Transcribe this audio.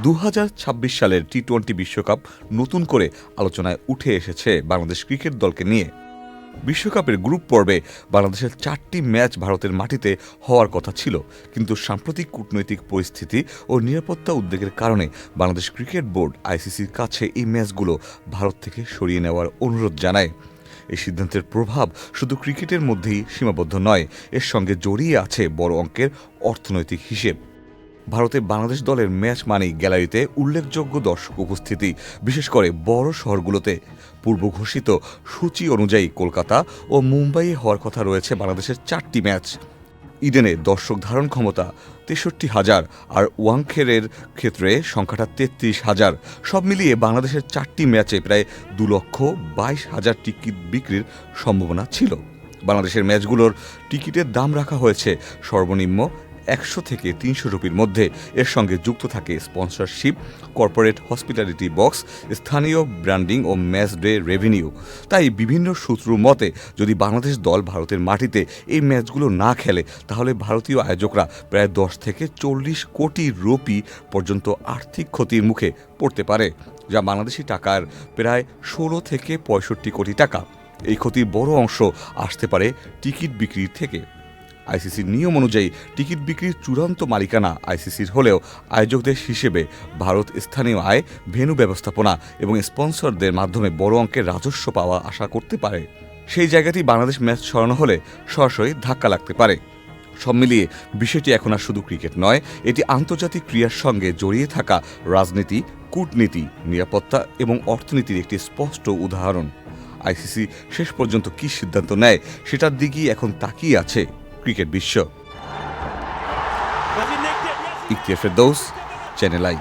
2026 সালের টি-20 বিশ্বকাপ নতুন করে আলোচনায় উঠে এসেছে বাংলাদেশ ক্রিকেট দলকে নিয়ে। বিশ্বকাপের গ্রুপ পর্বে বাংলাদেশের 4টি ম্যাচ ভারতের মাটিতে হওয়ার কথা ছিল, কিন্তু সাম্প্রতিক কূটনৈতিক পরিস্থিতি ও নিরাপত্তা উদ্বেগের কারণে বাংলাদেশ ক্রিকেট বোর্ড আইসিসির কাছে এই ম্যাচগুলো ভারত থেকে সরিয়ে নেওয়ার অনুরোধ জানায়। এই সিদ্ধান্তের প্রভাব শুধু ক্রিকেটের মধ্যেই সীমাবদ্ধ নয়, এর সঙ্গে জড়িয়ে আছে বড় অঙ্কের অর্থনৈতিক হিসেব। ভারতে বাংলাদেশ দলের ম্যাচ মানেই গ্যালারিতে উল্লেখযোগ্য দর্শক উপস্থিতি, বিশেষ করে বড় শহরগুলোতে। পূর্ব ঘোষিত সূচি অনুযায়ী কলকাতা ও মুম্বাইয়ে হওয়ার কথা রয়েছে বাংলাদেশের 4টি ম্যাচ। ইডেনে দর্শক ধারণ ক্ষমতা 63,000, আর ওয়াংখেড়ের ক্ষেত্রে সংখ্যাটা 33,000। সব মিলিয়ে বাংলাদেশের 4টি ম্যাচে প্রায় 2,22,000 টিকিট বিক্রির সম্ভাবনা ছিল। বাংলাদেশের ম্যাচগুলোর টিকিটের দাম রাখা হয়েছে সর্বনিম্ন 100 থেকে 300 রুপির মধ্যে। এর সঙ্গে যুক্ত থাকে স্পন্সরশিপ, কর্পোরেট হসপিটালিটি বক্স, স্থানীয় ব্র্যান্ডিং ও ম্যাচ ডে রেভিনিউ। তাই বিভিন্ন সূত্রের মতে যদি বাংলাদেশ দল ভারতের মাটিতে এই ম্যাচগুলো না খেলে, তাহলে ভারতীয় আয়োজকরা প্রায় 10 থেকে 40 কোটি রুপি পর্যন্ত আর্থিক ক্ষতির মুখে পড়তে পারে, যা বাংলাদেশি টাকার প্রায় 16 থেকে 65 কোটি টাকা। এই ক্ষতির বড় অংশ আসতে পারে টিকিট বিক্রির থেকে। আইসিসির নিয়ম অনুযায়ী টিকিট বিক্রির চূড়ান্ত মালিকানা আইসিসির হলেও আয়োজকদের হিসেবে ভারত স্থানীয় আয়, ভেন্যু ব্যবস্থাপনা এবং স্পন্সরদের মাধ্যমে বড় অঙ্কের রাজস্ব পাওয়া আশা করতে পারে। সেই জায়গাতেই বাংলাদেশ ম্যাচ সরানো হলে সরাসরি ধাক্কা লাগতে পারে। সব মিলিয়ে বিষয়টি এখন আর শুধু ক্রিকেট নয়, এটি আন্তর্জাতিক ক্রীড়ার সঙ্গে জড়িয়ে থাকা রাজনীতি, কূটনীতি, নিরাপত্তা এবং অর্থনীতির একটি স্পষ্ট উদাহরণ। আইসিসি শেষ পর্যন্ত কী সিদ্ধান্ত নেয়, সেটার দিকেই এখন তাকিয়ে আছে ক্রিকেট বিশ্ব। Ikhtiyar Ferdous, channel I.